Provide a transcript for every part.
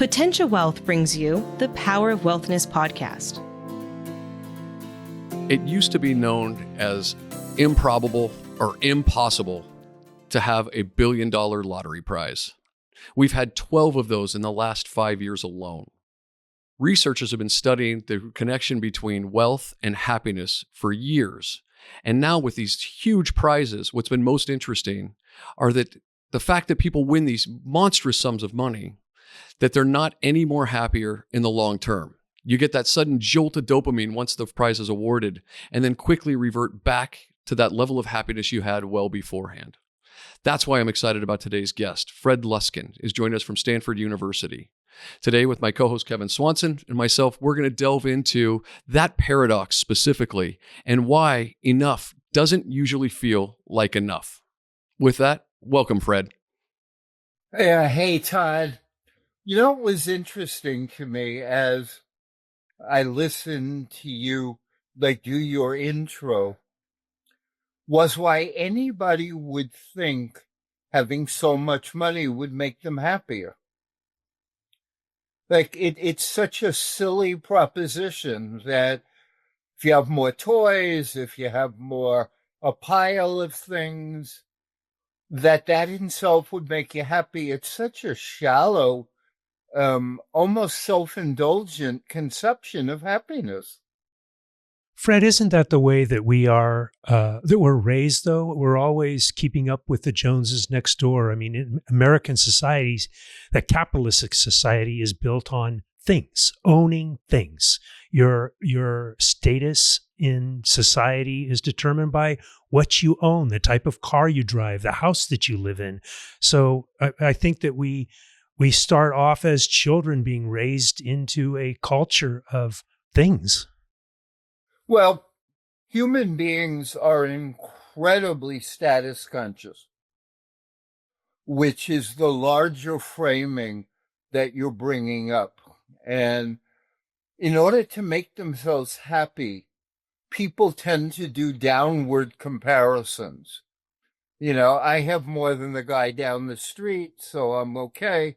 Potentia Wealth brings you the Power of Wealthness podcast. It used to be known as improbable or impossible to have a $1 billion lottery prize. We've had 12 of those in the last 5 years alone. Researchers have been studying the connection between wealth and happiness for years. And now with these huge prizes, what's been most interesting are that the fact that people win these monstrous sums of money, that they're not any more happier in the long term. You get that sudden jolt of dopamine once the prize is awarded, and then quickly revert back to that level of happiness you had well beforehand. That's why I'm excited about today's guest. Fred Luskin is joining us from Stanford University. Today, with my co-host Kevin Swanson and myself, we're going to delve into that paradox specifically and why enough doesn't usually feel like enough. With that, welcome, Fred. Hey, Todd. You know what was interesting to me as I listened to you do your intro was why anybody would think having so much money would make them happier. It's such a silly proposition that if you have more toys, if you have a pile of things, that in itself would make you happy. It's such a shallow, almost self-indulgent conception of happiness. Fred, isn't that the way that we are, that we're raised, though? We're always keeping up with the Joneses next door. I mean, in American societies, the capitalistic society is built on things, owning things. Your status in society is determined by what you own, the type of car you drive, the house that you live in. So I think that we start off as children being raised into a culture of things. Well, human beings are incredibly status conscious, which is the larger framing that you're bringing up. And in order to make themselves happy, people tend to do downward comparisons. You know, I have more than the guy down the street, so I'm okay,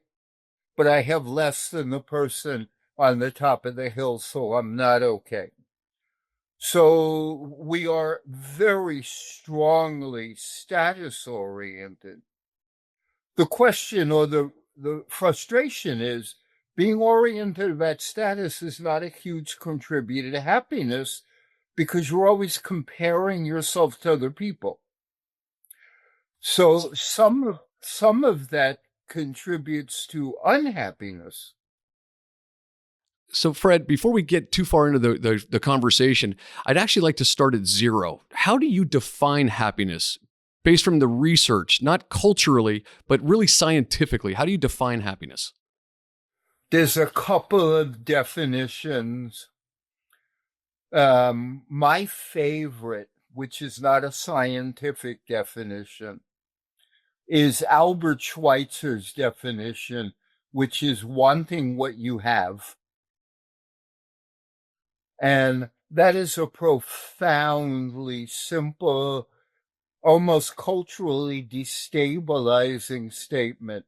but I have less than the person on the top of the hill, so I'm not okay. So we are very strongly status-oriented. The question or the frustration is being oriented about status is not a huge contributor to happiness because you're always comparing yourself to other people. So some of that contributes to unhappiness. So, Fred, before we get too far into the conversation, I'd actually like to start at zero. How do you define happiness based from the research, not culturally, but really scientifically? How do you define happiness? There's a couple of definitions. My favorite, which is not a scientific definition, is Albert Schweitzer's definition, which is wanting what you have. And that is a profoundly simple, almost culturally destabilizing statement,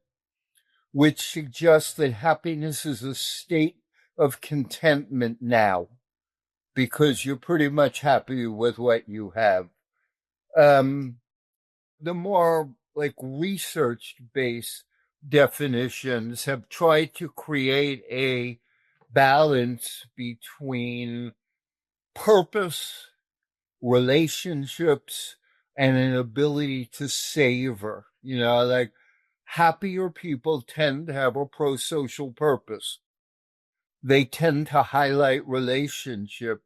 which suggests that happiness is a state of contentment now, because you're pretty much happy with what you have. The more research-based definitions have tried to create a balance between purpose, relationships, and an ability to savor. You know, happier people tend to have a pro-social purpose. They tend to highlight relationship,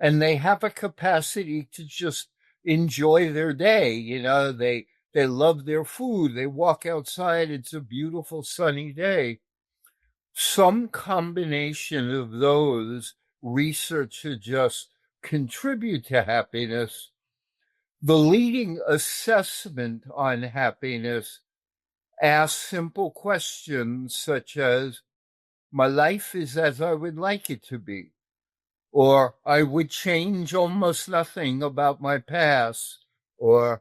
and they have a capacity to just enjoy their day. You know, they love their food. They walk outside. It's a beautiful sunny day. Some combination of those research suggests contribute to happiness. The leading assessment on happiness asks simple questions such as, my life is as I would like it to be, or I would change almost nothing about my past, or,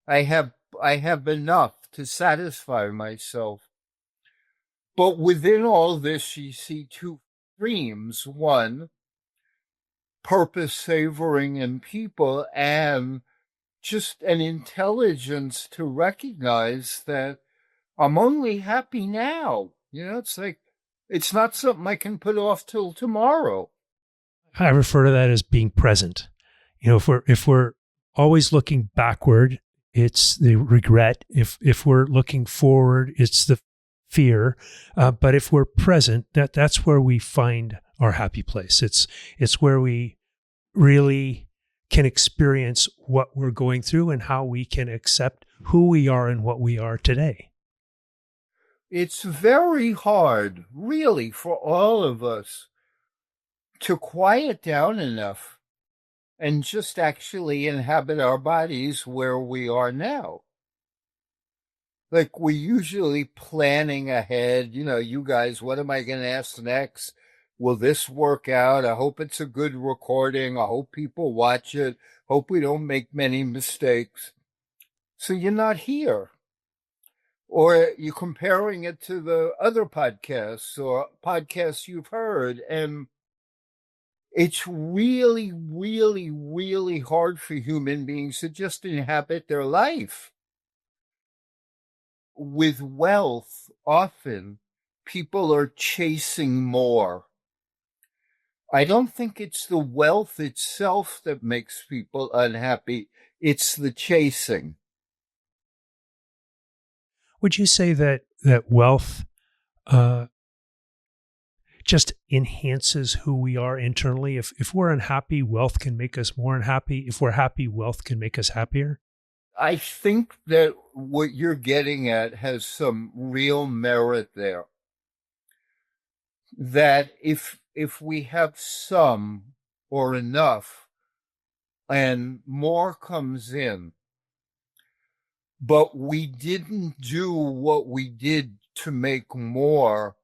I have enough to satisfy myself. But within all this, you see two streams. One, purpose savoring in people, and just an intelligence to recognize that I'm only happy now. It's like, it's not something I can put off till tomorrow. I refer to that as being present. If we're always looking backward, it's the regret. If we're looking forward, it's the fear. But if we're present, that's where we find our happy place. It's where we really can experience what we're going through and how we can accept who we are and what we are today. It's very hard, really, for all of us to quiet down enough and just actually inhabit our bodies where we are now. Like, we're usually planning ahead, you guys, what am I going to ask next? Will this work out? I hope it's a good recording. I hope people watch it. Hope we don't make many mistakes. So you're not here. Or you're comparing it to the other podcasts or podcasts you've heard. And it's really, really, really hard for human beings to just inhabit their life. With wealth, often people are chasing more. I don't think it's the wealth itself that makes people unhappy. It's the chasing. Would you say that wealth just enhances who we are internally? If we're unhappy, wealth can make us more unhappy. If we're happy, wealth can make us happier. I think that what you're getting at has some real merit there. That if we have some or enough and more comes in, but we didn't do what we did to make more,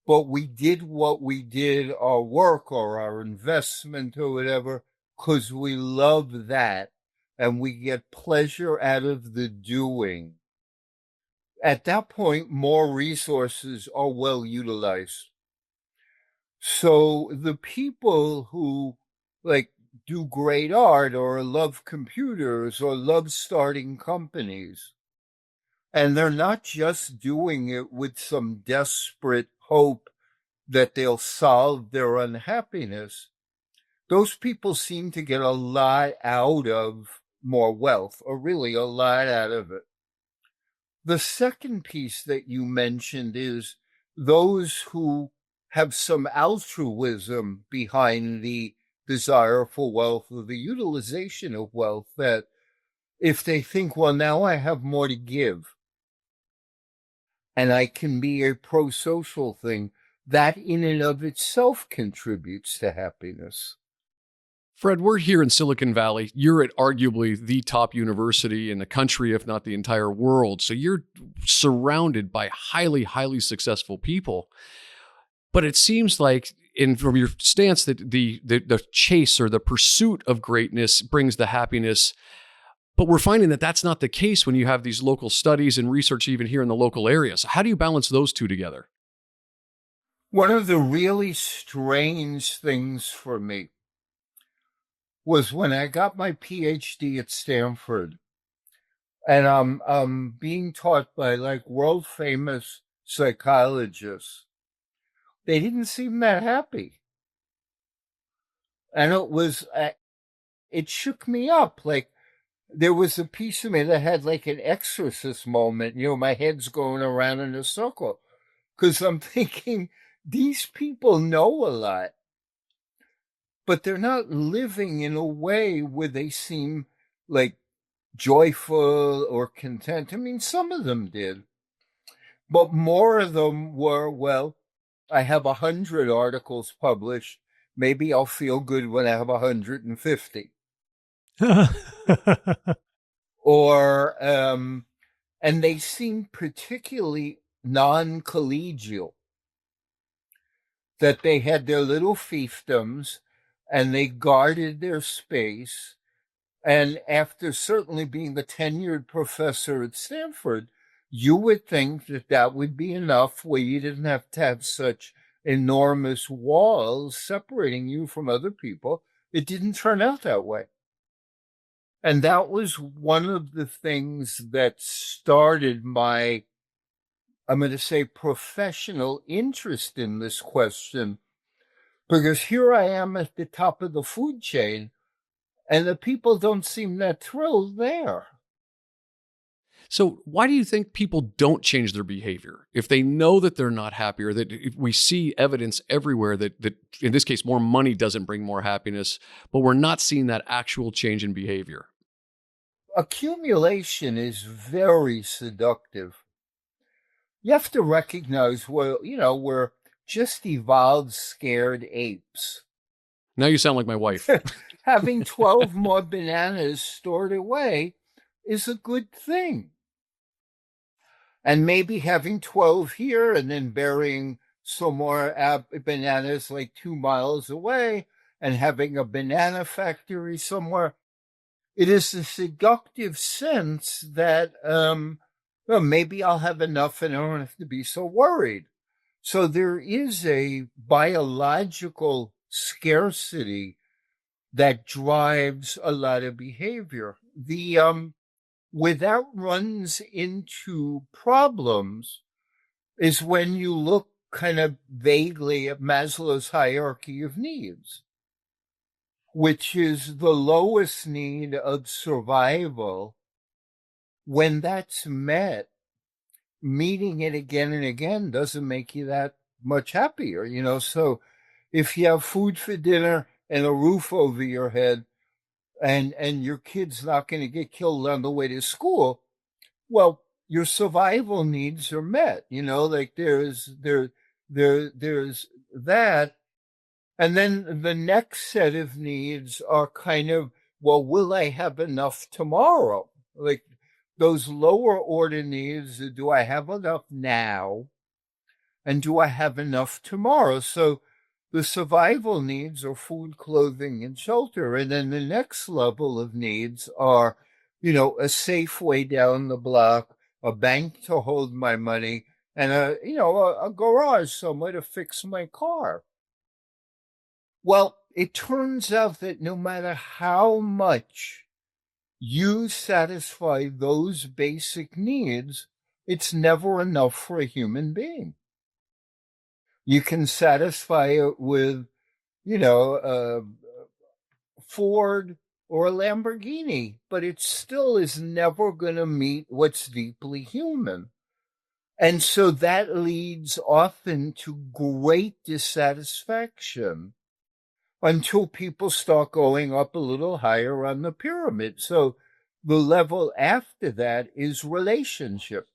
but we did what we did, our work or our investment or whatever, because we love that and we get pleasure out of the doing. At that point, more resources are well utilized. So the people who do great art or love computers or love starting companies, and they're not just doing it with some desperate hope that they'll solve their unhappiness, those people seem to get a lot out of more wealth, or really a lot out of it. The second piece that you mentioned is those who have some altruism behind the desire for wealth or the utilization of wealth, that if they think, well, now I have more to give and I can be a pro-social thing, that in and of itself contributes to happiness. Fred, we're here in Silicon Valley. You're at arguably the top university in the country, if not the entire world. So you're surrounded by highly, highly successful people. But it seems like, from your stance, that the chase or the pursuit of greatness brings the happiness. But we're finding that that's not the case when you have these local studies and research even here in the local area. So how do you balance those two together? One of the really strange things for me was when I got my PhD at Stanford, and I'm being taught by world famous psychologists. They didn't seem that happy. And it shook me up. There was a piece of me that had an exorcist moment. My head's going around in a circle. Because I'm thinking, these people know a lot, but they're not living in a way where they seem joyful or content. I mean, some of them did, but more of them were, well, I have 100 articles published. Maybe I'll feel good when I have 150. Or, and they seem particularly non-collegial, that they had their little fiefdoms and they guarded their space. And after certainly being the tenured professor at Stanford, You would think that that would be enough where you didn't have to have such enormous walls separating you from other people. It didn't turn out that way. And that was one of the things that started my, I'm going to say, professional interest in this question, because here I am at the top of the food chain, and the people don't seem that thrilled there. So why do you think people don't change their behavior? If they know that they're not happy, or that if we see evidence everywhere that in this case, more money doesn't bring more happiness, but we're not seeing that actual change in behavior. Accumulation is very seductive. You have to recognize, well, we're just evolved scared apes. Now you sound like my wife. Having 12 more bananas stored away is a good thing. And maybe having 12 here and then burying some more bananas like 2 miles away and having a banana factory somewhere. It is a seductive sense that, well, maybe I'll have enough and I don't have to be so worried. So there is a biological scarcity that drives a lot of behavior. Where that runs into problems is when you look kind of vaguely at Maslow's hierarchy of needs, which is the lowest need of survival. When that's met, meeting it again and again doesn't make you that much happier, So if you have food for dinner and a roof over your head, and your kid's not going to get killed on the way to school, well, your survival needs are met. Like there's that. And then the next set of needs are kind of, well, will I have enough tomorrow? Like those lower order needs, do I have enough now? And do I have enough tomorrow? So the survival needs are food, clothing, and shelter. And then the next level of needs are, a safe way down the block, a bank to hold my money, and a garage somewhere to fix my car. Well, it turns out that no matter how much you satisfy those basic needs, it's never enough for a human being. You can satisfy it with, a Ford or a Lamborghini, but it still is never going to meet what's deeply human. And so that leads often to great dissatisfaction until people start going up a little higher on the pyramid. So the level after that is relationship.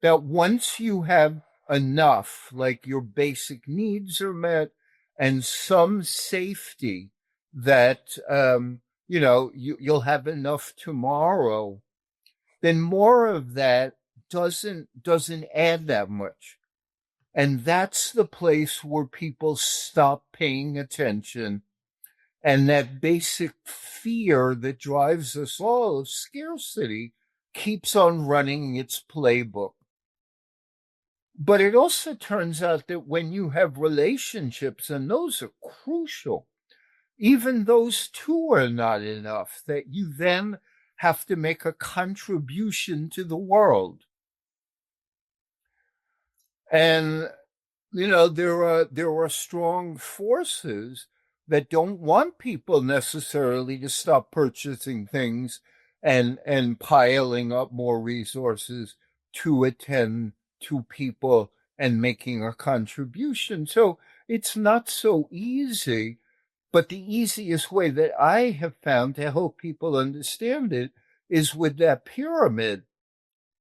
That once you have enough, like your basic needs are met and some safety that, you'll have enough tomorrow, then more of that doesn't add that much. And that's the place where people stop paying attention. And that basic fear that drives us all of scarcity keeps on running its playbook. But it also turns out that when you have relationships, and those are crucial, even those two are not enough, that you then have to make a contribution to the world. And, there are strong forces that don't want people necessarily to stop purchasing things and piling up more resources to attend to people and making a contribution. So it's not so easy, but the easiest way that I have found to help people understand it is with that pyramid,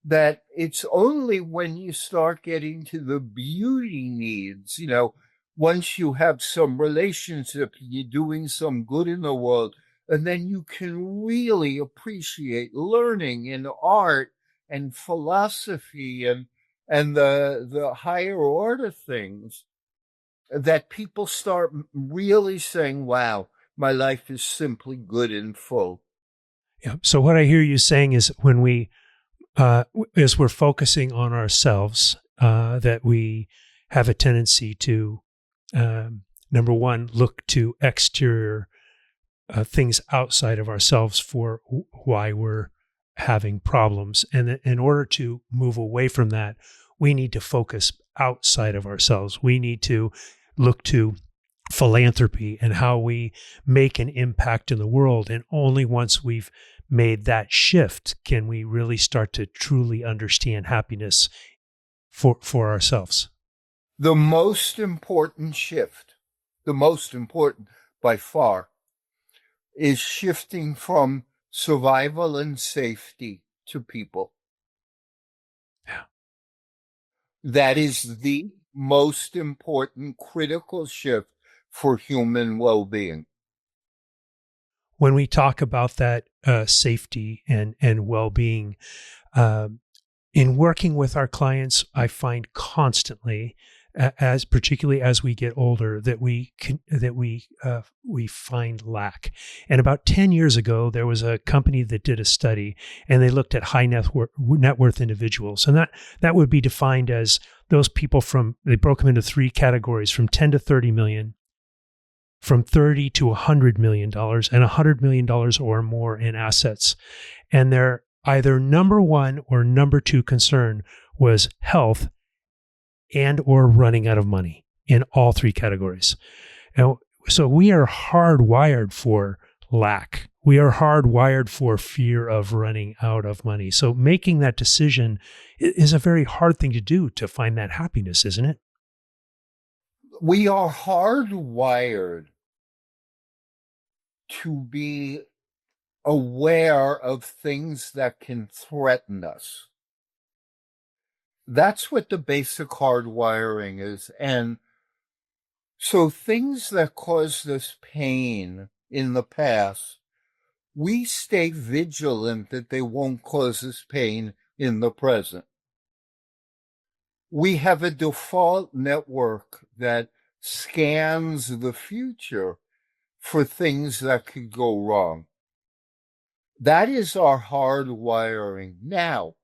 that it's only when you start getting to the beauty needs, once you have some relationship, you're doing some good in the world, and then you can really appreciate learning and art and philosophy and the higher order things, that people start really saying, wow, my life is simply good and full. Yeah. So what I hear you saying is when we as we're focusing on ourselves, that we have a tendency to, number one, look to exterior things outside of ourselves for why we're having problems. And in order to move away from that, we need to focus outside of ourselves. We need to look to philanthropy and how we make an impact in the world. And only once we've made that shift can we really start to truly understand happiness for ourselves. The most important shift, the most important by far, is shifting from survival and safety to people. Yeah. That is the most important critical shift for human well-being. When we talk about that safety and well-being, in working with our clients, I find constantly, particularly as we get older, that we find lack. And about 10 years ago, there was a company that did a study, and they looked at high net worth individuals, and that would be defined as those people they broke them into three categories: from 10 to 30 million, from 30 to $100 million, and $100 million or more in assets. And their either number one or number two concern was health and or running out of money in all three categories. And so we are hardwired for lack. We are hardwired for fear of running out of money. So making that decision is a very hard thing to do, to find that happiness, isn't it? We are hardwired to be aware of things that can threaten us. That's what the basic hardwiring is. And so things that caused us pain in the past, we stay vigilant that they won't cause us pain in the present. We have a default network that scans the future for things that could go wrong. That is our hardwiring. Now,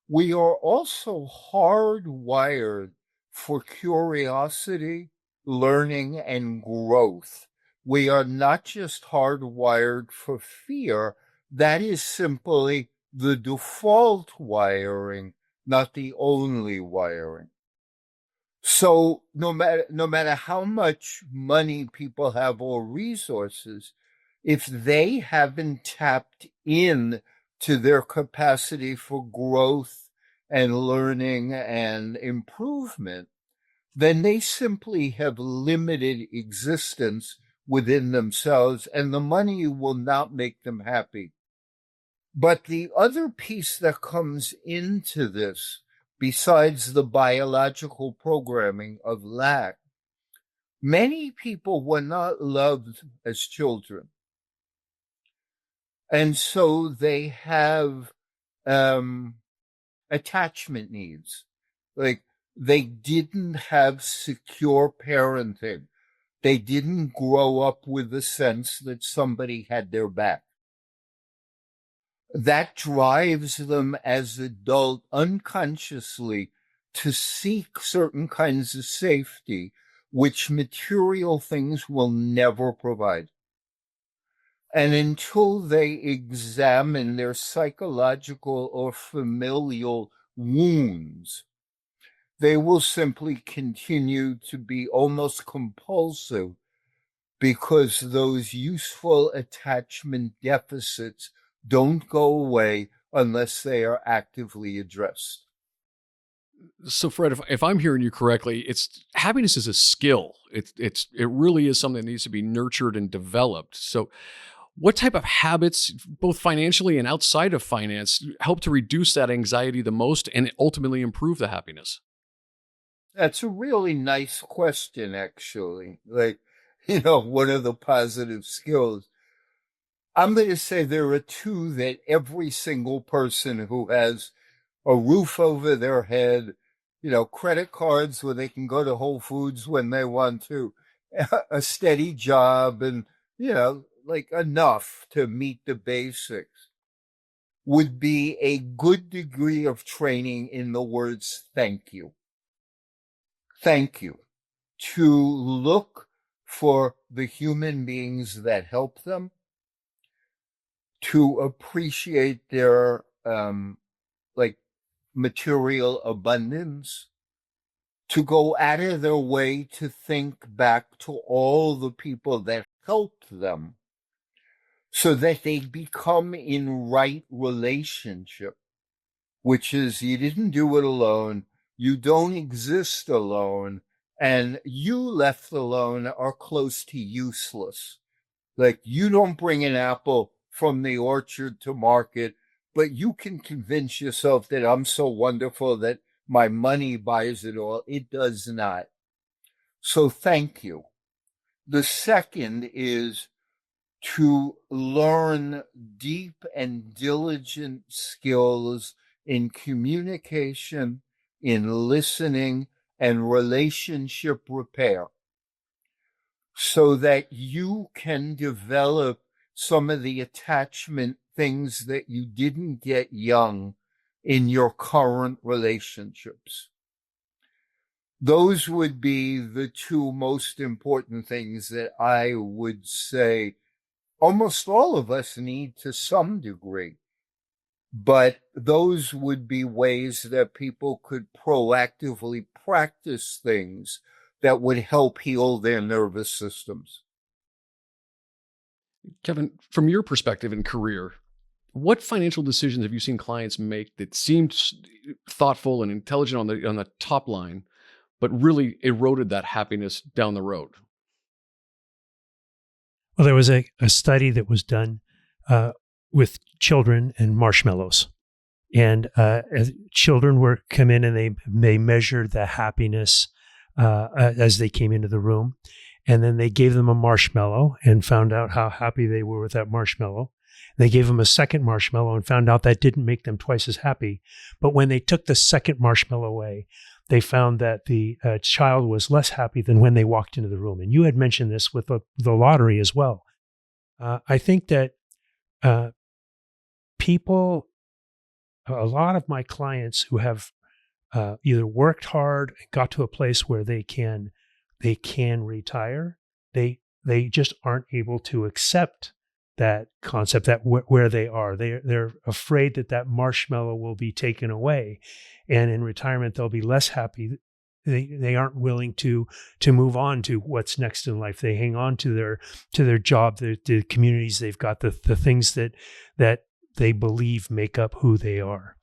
we are also hardwired for curiosity, learning, and growth. We are not just hardwired for fear. That is simply the default wiring, not the only wiring. So no matter how much money people have or resources, if they haven't tapped in to their capacity for growth and learning and improvement, then they simply have limited existence within themselves, and the money will not make them happy. But the other piece that comes into this, besides the biological programming of lack, many people were not loved as children. And so they have attachment needs. Like, they didn't have secure parenting. They didn't grow up with the sense that somebody had their back. That drives them as adults unconsciously to seek certain kinds of safety, which material things will never provide. And until they examine their psychological or familial wounds, they will simply continue to be almost compulsive, because those useful attachment deficits don't go away unless they are actively addressed. So, Fred, if I'm hearing you correctly, happiness is a skill. It really is something that needs to be nurtured and developed. So, what type of habits, both financially and outside of finance, help to reduce that anxiety the most and ultimately improve the happiness? That's a really nice question, actually. One of the positive skills. I'm going to say there are two that every single person who has a roof over their head, credit cards where they can go to Whole Foods when they want to, a steady job, and, enough to meet the basics. would be a good degree of training in the words thank you. Thank you. To look for the human beings that help them, to appreciate their material abundance, to go out of their way to think back to all the people that helped them so that they become in right relationship, which is you didn't do it alone, you don't exist alone, and you left alone are close to useless. Like you don't bring an apple from the orchard to market, but you can convince yourself that I'm so wonderful that my money buys it all. It does not. So thank you. The second is to learn deep and diligent skills in communication, in listening, and relationship repair, so that you can develop some of the attachment things that you didn't get young in your current relationships. Those would be the two most important things that I would say almost all of us need to some degree. But those would be ways that people could proactively practice things that would help heal their nervous systems. Kevin, from your perspective in career, what financial decisions have you seen clients make that seemed thoughtful and intelligent on the top line, but really eroded that happiness down the road? Well, there was a study that was done with children and marshmallows. And as children were come in and they measured the happiness as they came into the room. And then they gave them a marshmallow and found out how happy they were with that marshmallow. They gave them a second marshmallow and found out that didn't make them twice as happy. But when they took the second marshmallow away, they found that the child was less happy than when they walked into the room. And you had mentioned this with the lottery as well. I think that people, a lot of my clients who have either worked hard and got to a place where they can retire, they just aren't able to accept that concept, that where they are. They're afraid that marshmallow will be taken away, and in retirement they'll be less happy. They aren't willing to move on to what's next in life. They hang on to their job, the communities they've got, the things that they believe make up who they are.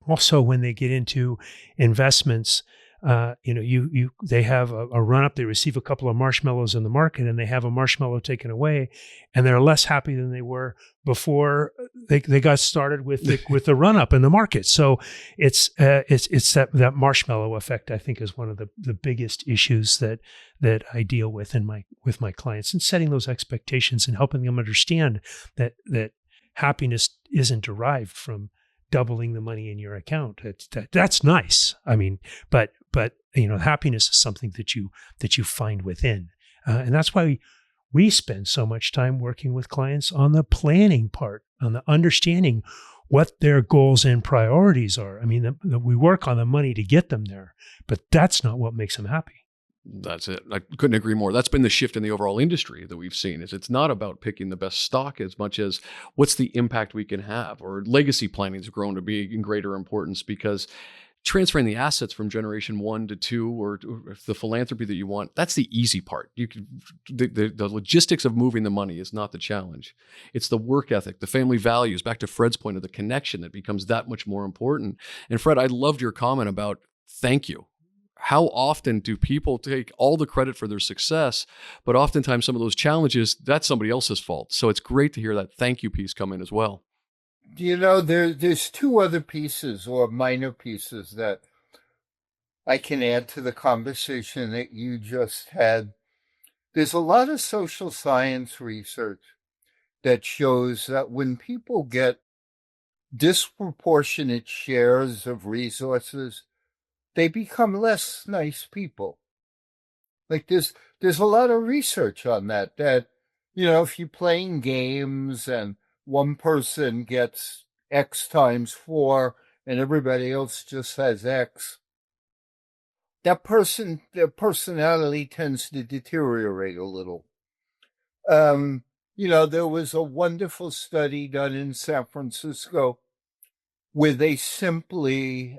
Also, when they get into investments, they have a run up. They receive a couple of marshmallows in the market, and they have a marshmallow taken away, and they're less happy than they were before they got started with the run up in the market. So it's that marshmallow effect, I think, is one of the biggest issues that I deal with with my clients, and setting those expectations and helping them understand that happiness isn't derived from doubling the money in your account. That's nice. I mean, but happiness is something that you find within, and that's why we spend so much time working with clients on the planning part, on the understanding what their goals and priorities are. I mean, we work on the money to get them there, but that's not what makes them happy. That's it. I couldn't agree more. That's been the shift in the overall industry that we've seen. It's not about picking the best stock as much as what's the impact we can have. Or legacy planning has grown to be in greater importance, because transferring the assets from generation 1 to 2 or the philanthropy that you want, that's the easy part. The logistics of moving the money is not the challenge. It's the work ethic, the family values, back to Fred's point of the connection, that becomes that much more important. And Fred, I loved your comment about thank you. How often do people take all the credit for their success, but oftentimes some of those challenges, that's somebody else's fault. So it's great to hear that thank you piece come in as well. There's two other pieces or minor pieces that I can add to the conversation that you just had. There's a lot of social science research that shows that when people get disproportionate shares of resources, they become less nice people. Like there's a lot of research on that if you're playing games and one person gets X times 4 and everybody else just has X, that person, their personality tends to deteriorate a little. There was a wonderful study done in San Francisco where they simply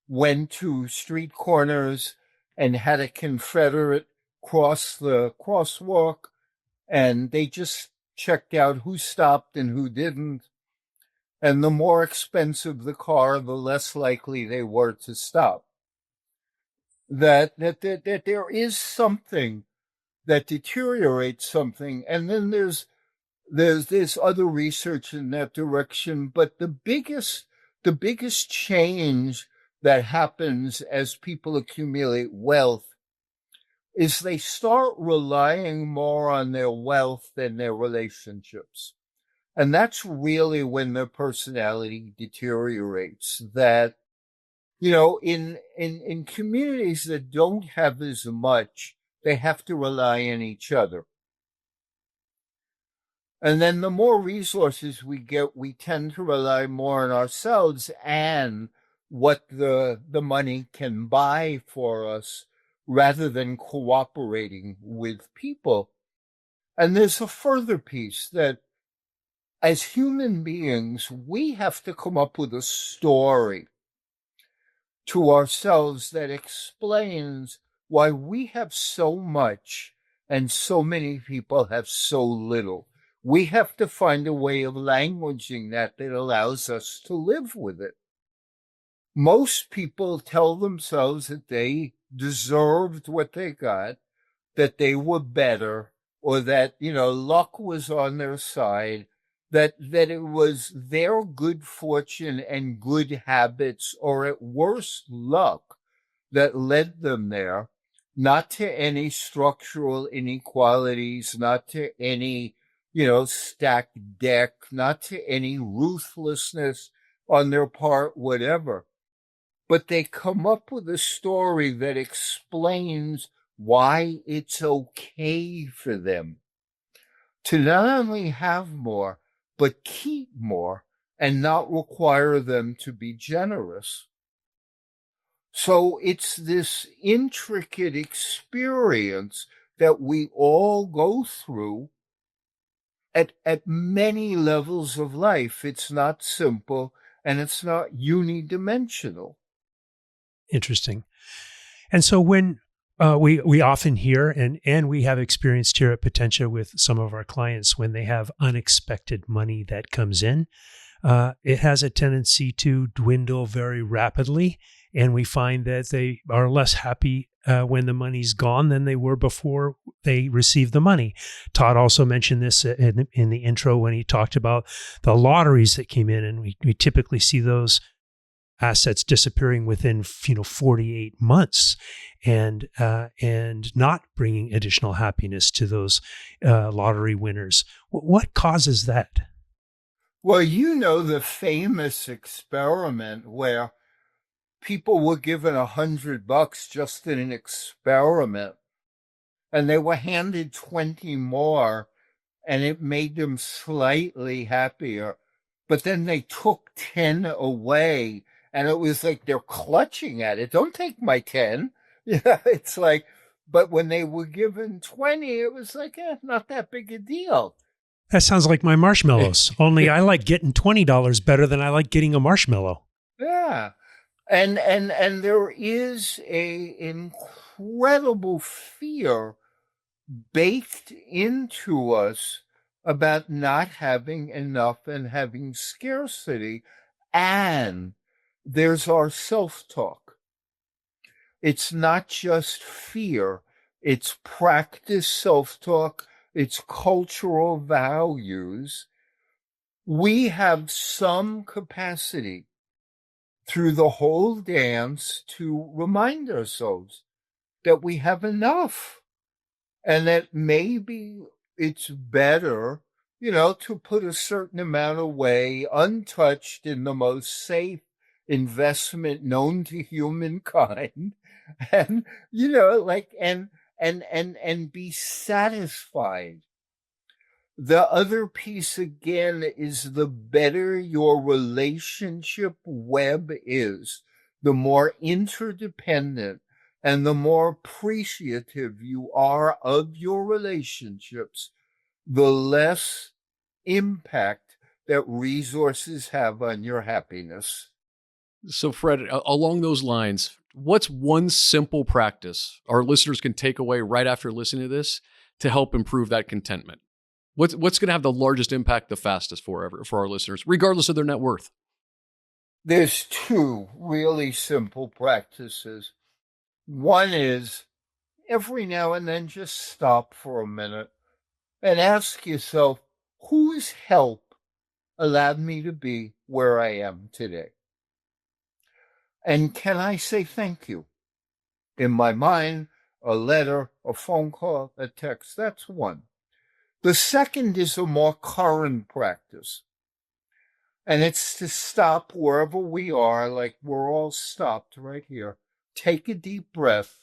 went to street corners and had a Confederate cross the crosswalk, and they just checked out who stopped and who didn't. And the more expensive the car, the less likely they were to stop. That there is something that deteriorates something, and then there's other research in that direction. But the biggest change that happens as people accumulate wealth is they start relying more on their wealth than their relationships. And that's really when their personality deteriorates. That, in communities that don't have as much, they have to rely on each other. And then the more resources we get, we tend to rely more on ourselves and what the money can buy for us rather than cooperating with people. And there's a further piece that as human beings, we have to come up with a story to ourselves that explains why we have so much and so many people have so little. We have to find a way of languaging that allows us to live with it. Most people tell themselves that they deserved what they got, that they were better, or that, luck was on their side, that it was their good fortune and good habits, or at worst luck, that led them there, not to any structural inequalities, not to any, stacked deck, not to any ruthlessness on their part, whatever. But they come up with a story that explains why it's okay for them to not only have more, but keep more and not require them to be generous. So it's this intricate experience that we all go through at many levels of life. It's not simple and it's not unidimensional. Interesting. And so when we often hear, and we have experienced here at Potentia with some of our clients, when they have unexpected money that comes in, it has a tendency to dwindle very rapidly. And we find that they are less happy when the money's gone than they were before they received the money. Todd also mentioned this in the intro when he talked about the lotteries that came in, and we typically see those assets disappearing within 48 months and not bringing additional happiness to those lottery winners. What causes that? Well, the famous experiment where people were given $100 just in an experiment, and they were handed 20 more, and it made them slightly happier. But then they took 10 away, and it was like they're clutching at it. Don't take my 10. It's like, but when they were given 20, it was like, not that big a deal. That sounds like my marshmallows. Only I like getting $20 better than I like getting a marshmallow. Yeah. And there is a incredible fear baked into us about not having enough and having scarcity. And there's our self-talk. It's not just fear. It's practice self-talk. It's cultural values. We have some capacity through the whole dance to remind ourselves that we have enough and that maybe it's better, to put a certain amount away untouched in the most safe investment known to humankind and, and be satisfied. The other piece, again, is the better your relationship web is, the more interdependent and the more appreciative you are of your relationships, the less impact that resources have on your happiness. So, Fred, along those lines, what's one simple practice our listeners can take away right after listening to this to help improve that contentment? What's going to have the largest impact the fastest for our listeners, regardless of their net worth? There's two really simple practices. One is every now and then just stop for a minute and ask yourself, whose help allowed me to be where I am today? And can I say thank you? In my mind, a letter, a phone call, a text, that's one. The second is a more current practice. And it's to stop wherever we are, like we're all stopped right here. Take a deep breath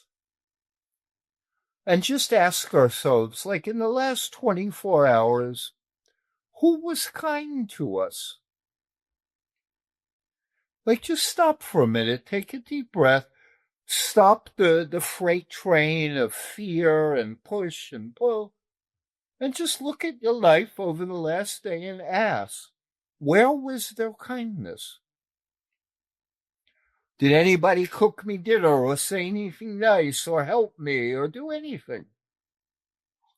and just ask ourselves, like in the last 24 hours, who was kind to us? Like just stop for a minute, take a deep breath, stop the freight train of fear and push and pull, and just look at your life over the last day and ask, where was their kindness? Did anybody cook me dinner or say anything nice or help me or do anything?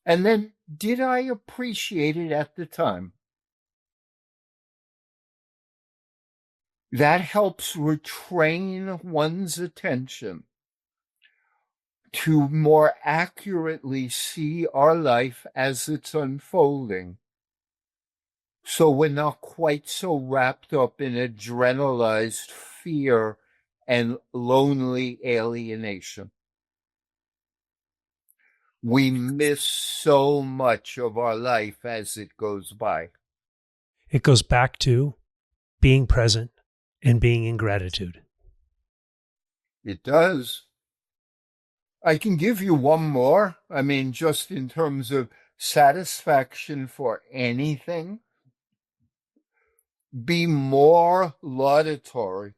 And then, did I appreciate it at the time? That helps retrain one's attention to more accurately see our life as it's unfolding. So we're not quite so wrapped up in adrenalized fear and lonely alienation. We miss so much of our life as it goes by. It goes back to being present and being in gratitude. It does. I can give you one more. I mean, just in terms of satisfaction for anything, be more laudatory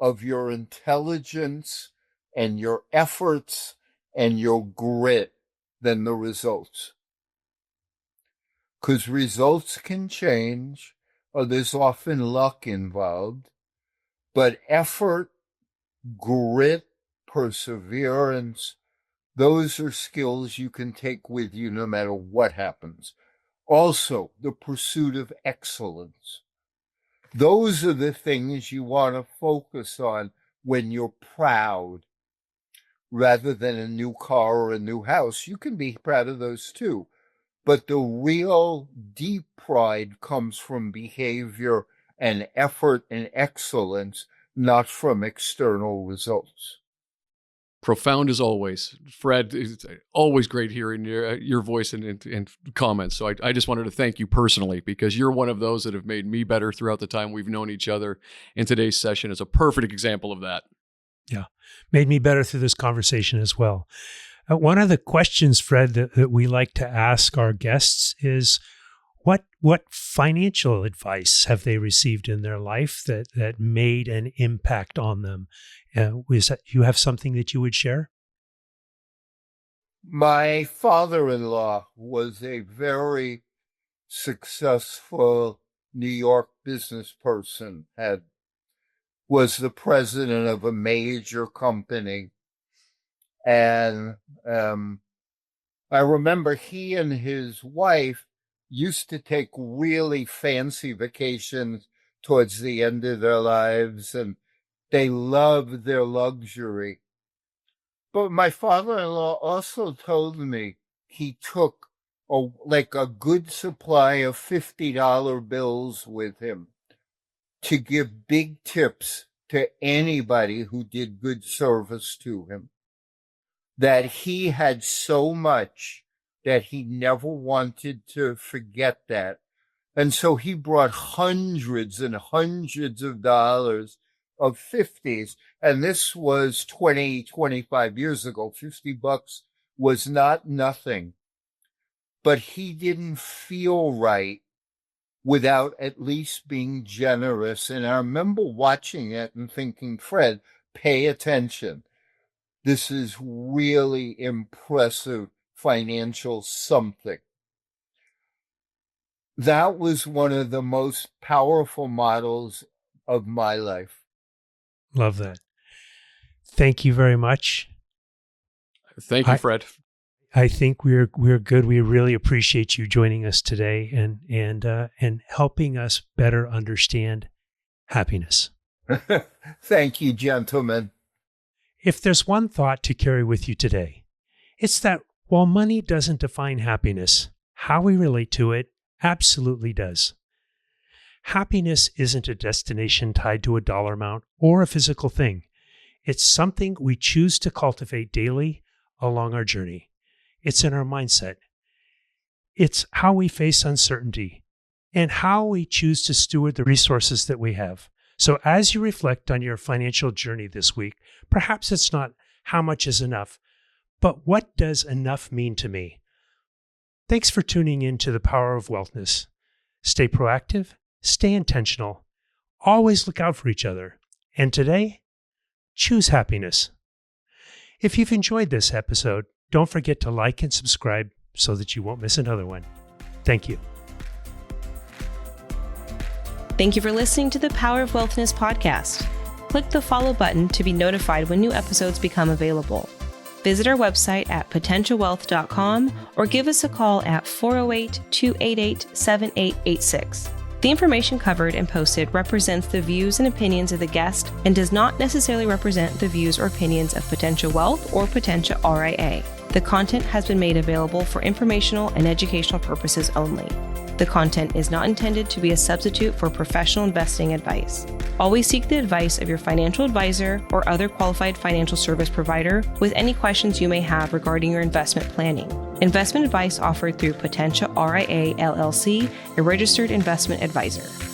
of your intelligence and your efforts and your grit than the results. Because results can change, or there's often luck involved, but effort, grit, perseverance, those are skills you can take with you no matter what happens. Also, the pursuit of excellence. Those are the things you want to focus on when you're proud, rather than a new car or a new house. You can be proud of those too. But the real deep pride comes from behavior and effort and excellence, not from external results. Profound as always. Fred, it's always great hearing your voice and comments. So I just wanted to thank you personally, because you're one of those that have made me better throughout the time we've known each other. And today's session is a perfect example of that. Yeah, made me better through this conversation as well. One of the questions, Fred, that we like to ask our guests is, what financial advice have they received in their life that made an impact on them? You have something that you would share? My father-in-law was a very successful New York business person, was the president of a major company. And I remember he and his wife used to take really fancy vacations towards the end of their lives, and they loved their luxury. But my father-in-law also told me he took a good supply of $50 bills with him to give big tips to anybody who did good service to him. That he had so much that he never wanted to forget that. And so he brought hundreds and hundreds of dollars of 50s. And this was 25 years ago. $50 was not nothing. but he didn't feel right without at least being generous. And I remember watching it and thinking, Fred, pay attention. This is really impressive financial something. That was one of the most powerful models of my life. Love that. Thank you very much. Thank you, Fred. I think we're good. We really appreciate you joining us today and helping us better understand happiness. Thank you, gentlemen. If there's one thought to carry with you today, it's that while money doesn't define happiness, how we relate to it absolutely does. Happiness isn't a destination tied to a dollar amount or a physical thing. It's something we choose to cultivate daily along our journey. It's in our mindset. It's how we face uncertainty and how we choose to steward the resources that we have. So as you reflect on your financial journey this week, perhaps it's not how much is enough, but what does enough mean to me? Thanks for tuning in to The Power of Wealthness. Stay proactive, stay intentional, always look out for each other. And today, choose happiness. If you've enjoyed this episode, don't forget to like and subscribe so that you won't miss another one. Thank you. Thank you for listening to the Power of Wealthness podcast. Click the follow button to be notified when new episodes become available. Visit our website at potentialwealth.com or give us a call at 408-288-7886. The information covered and posted represents the views and opinions of the guest and does not necessarily represent the views or opinions of Potentia Wealth or Potentia RIA. The content has been made available for informational and educational purposes only. The content is not intended to be a substitute for professional investing advice. Always seek the advice of your financial advisor or other qualified financial service provider with any questions you may have regarding your investment planning. Investment advice offered through Potentia RIA LLC, a registered investment advisor.